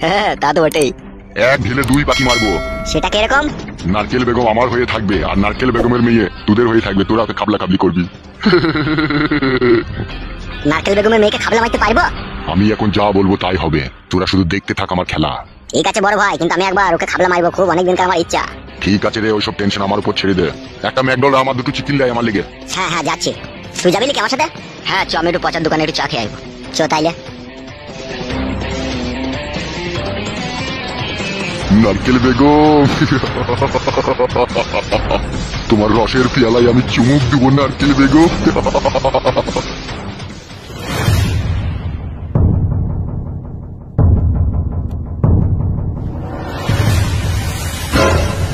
হ্যাঁ তা তো বটেই। এক ঢিলে দুই পাখি মারবো। সেটা কিরকম? নারকেল বেগম আমার হয়ে থাকবে আর নারকেল বেগমের মেয়ে তোদের হয়ে থাকবে, তোরা ওকে খাবলা খাবলি করবি। নারকেল বেগমের মেয়েকে খাবলা মারতে পারবো? আমি এখন যা বলবো তাই হবে, তোরা শুধু দেখতে থাক আমার খেলা। ঠিক আছে বড় ভাই, কিন্তু আমি একবার ওকে খাবলা মারবো, খুব অনেকদিনকার আমার ইচ্ছা। ঠিক আছে রে, ওইসব টেনশন আমার উপর ছেড়ে দে। একটা ম্যাকডোনাল্ড আমার দুটো চিকেন দেয় আমার লেগে। হ্যাঁ হ্যাঁ যাচ্ছি। তুই যাবি নাকি আমার সাথে? হ্যাঁ চ, আমি একটু পচার দোকানে একটু চা খেয়ে আসবো। চ তাইলে। নারকেল বেগম, তোমার রসের পেয়ালায় আমি চুমুক দেবো নারকেল বেগম।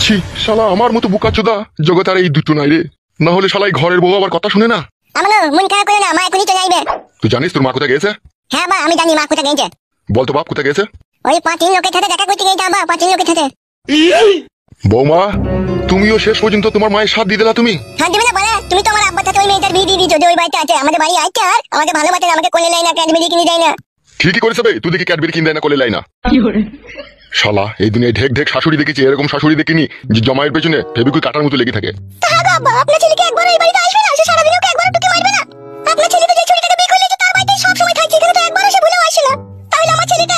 ছি শালা, আমার মতো বোকাচোদা জগৎ আর এই দুটো নাই রে। না হলে শালাই ঘরের বউ আবার কথা শুনে না। আমার মন খারাপ করে না, মা এখনই চলে যাইবে। তুই জানিস তোর মা কোথায় গেছে? হ্যাঁ বা আমি জানি মা কোথায় গেছে। বল তো বাপ কোথায় গেছে? ওই 5-3 লোকের সাথে দেখা করতে গেছে বা 5-3 লোকের সাথে। বৌমা, তুমিও শেষ পর্যন্ত তোমার মায়ের সাথ দিয়ে দিলা। তুমি সাথ দিবে না বলে? তুমি তো আমার আব্বার সাথে ওই মেয়েটার বিয়ে দিয়ে দিয়েছো যে ওই বাড়িতে আছে, আমাদের বাড়ি আইছে আর আমাকে ভালোবাসে, আমাকে কোলে নেয় না, ক্যাডবেরি কিনে দেয় না। ঠিকই করেছে বে, তুই দেখি ক্যাডবেরি কিনে দেয় না, কোলে লাই না। শালা এই দুনিয়ায় ঢেক ঢেক শাশুড়ি দেখেছি, এরকম শাশুড়ি দেখিনি যে জমায়ের পেছনে ফেবিকুইক কাটার মতো লেগে থাকে। আপনার ছেলেকে একবার এই বাড়িতে আসবে না? সে সারাদিন ওকে একবার টুকি মারবে না? আপনার ছেলে তো যে ছেলেটাকে বিয়ে করলেছে তার বাড়িতে সব সময় থাকছে, এখানে তো একবার এসে ভুলেও আসে না। তাহলে আমার ছেলেটা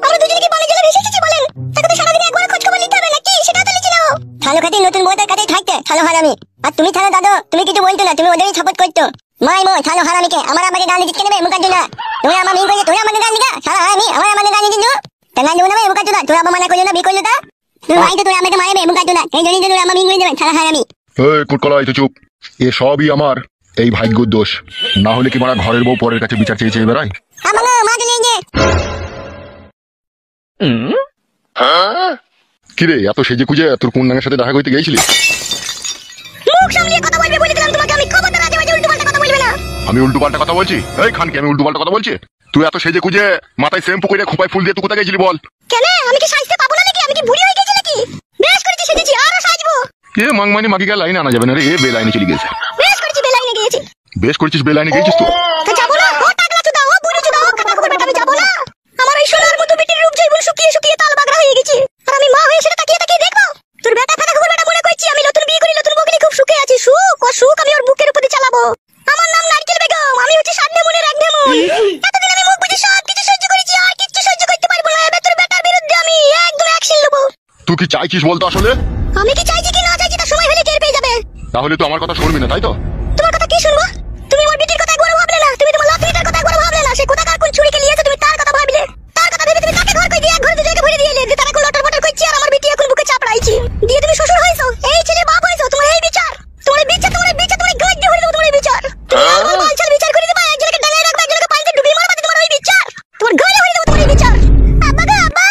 আমরা দুজনে কি বনে জলে ভেসে এসেছি বলেন? তাকে তো সারাদিন একবার খোঁজ খবর নিতে হবে নাকি? সেটা তো লিখে নাও। থালো খাতি নতুন বউদের কাছে থাকতে থালো হারামি। আর তুমি থালো দাদু, তুমি কিছু বলতো না, তুমি ওদেরই সাপোর্ট করতো। মাই মো থালো হারামিকে আমার আমাকে গান দিতে নেবে মুখার জন্য। তুমি আমার মিন করে তুমি আমাকে গান দিগা সারা হারামি, আমার আমাকে গান দিতে তা গান দেবো না মুখার জন্য। তোরা মানা করলো না, বিয়ে করলো তা তুই ভাই তো তোরা আমাকে মারবে মুখার জন্য, এই জন্যই তো তোরা আমার মিন করে দেবেন সারা হারামি। এই কুটকলাই তো চুপ। এ সবই আমার এই ভাগ্যর দোষ, না হলে কি মারা ঘরের বউ পরের কাছে বিচার চেয়ে চেয়ে বেড়ায়। আমাকে মা চলে গেছে। কিরে এত সেজে খুঁজে তোর কোন নাঙের সাথে দেখা করতে গেছিলি? মুখ সামলিয়ে কথা বলবে বলে দিলাম তোমাকে, আমি খবরদার আজে বাজে উল্টো পাল্টা কথা বলবে না। আমি উল্টো পাল্টা কথা বলছি? এই খানকে আমি উল্টো পাল্টা কথা বলছি? তুই এত সেজে খুঁজে মাথায় শ্যাম্পু করে খোপায় ফুল দিয়ে তুই কোথায় গেছিলি বল? কেন আমি কি সাজতে পাবো না নাকি? আমি কি বুড়ি হয়ে গেছি নাকি? বেশ করেছি সেজেছি, আরো সাজবো। এ মাংমানি মাগিকা লাইন আনা যাবে না রে, এ বে লাইনে চলে গেছে। বেশ করেছি বেলাইনে গিয়েছি। বেশ করেছিস, বে লাইনে গেছিস তো? তা যাবো না? ও টাকলা চুদা, ও বুড়ি চুদা, ও কাকা কুকুর বেটা, আমি যাবো না। আমার এই সোনার মতো বেটির রূপ জৈবন শুকিয়ে শুকিয়ে তাল বাগড়া হয়ে গেছি, আর আমি মা হয়ে সেটা তাকিয়ে তাকিয়ে দেখবো? তোর বেটা ফাটা কুকুর বেটা মনে করছি আমি নতুন বিয়ে করি, নতুন বউকে নিয়ে খুব সুখে আছি। সুখ ও সুখ আমি ওর বুকের উপরে চালাবো। আমার নাম নারকেল বেগম, আমি হচ্ছে সামনে মনের এক ঢেমন। এতদিন আমি মুখ বুঝে সব কিছু সহ্য করেছি, আর কিচ্ছু সহ্য করতে পারবো না। এবার তোর বেটার বিরুদ্ধে আমি একদম অ্যাকশন নেবো। তুই কি চাইছিস বলতো আসলে? আমি কি চাইছি কি না চাইছি তার সময় হলে টের পেয়ে যাবে। তাহলে তো আমার কথা শুনবি না, তাই তো? তোমার কথা কি শুনবো? তুমি আমার বিটির কথা একবার ভাবলে না, তুমি তোমার লাতিটার কথা একবার ভাবলে না। সে কোথাকার কোন ছুরিকে নিয়েছে তুমি তার কথা ভাবলে। তার কথা ভেবে তুমি তাকে ঘর কই দিয়ে এক ঘরে দুজনকে ভরে দিয়ে এলে যে তারা কোন লটর পটর করছি, আর আমার বিটি এখন বুকে চাপড়াইছি দিয়ে তুমি শ্বশুর হইছো, এই ছেলে বাপ হইছো। তোমার এই বিচার, তোমার বিচার, তোমার বিচার, তোমার গাড়ি দিয়ে ভরে দেবো। তোমার এই বিচার তুমি আমার বালছাল বিচার করে দেবা, একজনকে ডাঙায় রাখবা, একজনকে পানিতে ডুবিয়ে মারবা। তোমার ওই বিচার তোমার গাড়ি ভরে দেবো। তোমার এই বিচার। আব্বা গো আব্বা,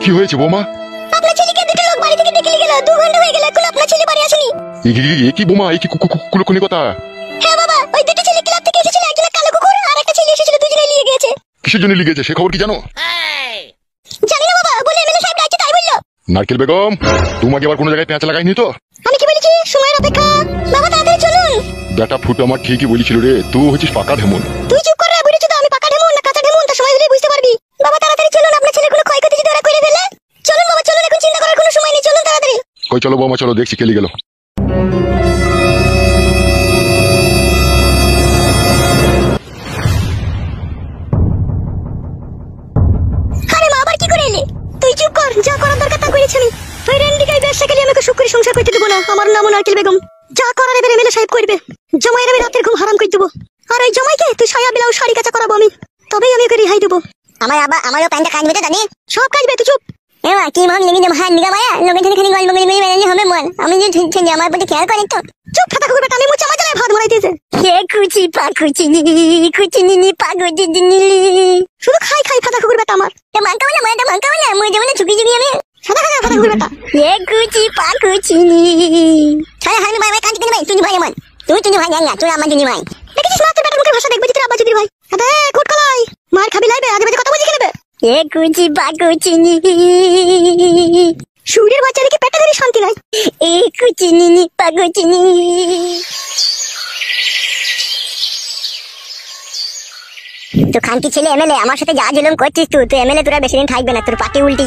কি হয়েছে বৌমা? আপনার ছেলেকে দুটো লোক বাড়ি থেকে ডেকে নিয়ে গেল, 2 ঘন্টা হয়ে গেল এখনো আপনার ছেলে বাড়ি আসেনি। এ কি বোমা, এ কি কুলকুনি কথা? হ্যাঁ বাবা, ওই দুটো ছেলে ক্লাব থেকে এসেছিল, একজন কালো কুকুর আর একটা ছেলে এসেছিল, দুজনে নিয়ে গিয়েছে। কিসের জন্য লিগেছে সে খবর কি জানো? জানি না বাবা, বলে এমএলএ সাহেব ডাকছে তাই বললো। নারকেল বেগম, তোমাকে আবার কোনো জায়গায় পেঁচা লাগাইনি তো? আমি কি বলেছি? সময়ের অপেক্ষা। বাবা তাড়াতাড়ি চলুন। বেটা ফুটো আমার ঠিকই বলেছিল রে, তুই হচ্ছিস পাকা ঢেমন। তুই চুপ করে বুঝেছিস তো আমি পাকা ঢেমন না কাঁচা ঢেমন, তা সময় হলে বুঝতে পারবি। বাবা তাড়াতাড়ি চলুন, আপনার ছেলে কোনো ক্ষয়ক্ষতি যদি ওরা করে ফেলে। চলুন বাবা চলুন, এখন চিন্তা করার কোনো সময় নেই, চলুন তাড়াতাড়ি। কই চলো বৌমা চলো, দেখছি কেলি গেল। আরে মা আবার কি করে এলে? তুই চুপ কর, যা করার দরকার তা করেছি আমি। ওই রেন্ডিকাই ব্যবসা খেলে আমাকে সুখ করে সংসার করতে দেবো না। আমার নাম নারকেল বেগম, যা করার এবার এমএলএ সাহেব করবে। জমাইয়ের আমি রাতের ঘুম হারাম করে দেবো, আর ওই জমাইকে তুই সায়া ব্লাউজ শাড়ি কাঁচা করাবো আমি, তবেই আমি ওকে রেহাই দেবো। আমার আবার আমারও প্যান্টটা কাজ বেঁধে জানি সব কাজ তুই চুপ। এমা কি মন লেগে দেবো হাত নিগা মায়া লোকের থেকে খালি গল্প করে বেরিয়ে হবে মন। আমি যে ঠিক ঠিক আমার প্রতি খেয়াল করি তো। চুপ ফাটা কুকুর বেটা, আমি মুছে আমার জ্বালায় ভাত ধরাই দিয়েছে। কে কুচি পা কুচি নি পা কুচি নি শুধু খাই খাই ফাটা কুকুর বেটা আমার। এ মানকা বলে মানটা মানকা বলে মুই যেমন চুকি চুকি আমি সাদা খাগা ফাটা কুকুর বেটা। কে কুচি পা কুচি নি ছায়া হামি ভাই ভাই কাঁদতে ভাই তুই ভাই আমার, তুই ভাই জান না তুই আমার জুনি ভাই। দেখেছিস না তোর বেটার মুখের ভাষা, দেখবি তোর আব্বা চুদির ভাই। আরে কুটকলাই মার খাবি লাইবে, আজে বাজে কথা বুঝি খেলবে। কে কুচি পা কুচি নি সুরের বাচ্চা দেখে পেটে ধরে শান্তি নাই। এ কুচি নি পা কুচি নি। তো খানকি ছেলে এমএলএ আমার সাথে যা জুলুম করছিস তুই এমএলএ তোরা বেশি দিন থাকবে না, তোর পার্টি উল্টি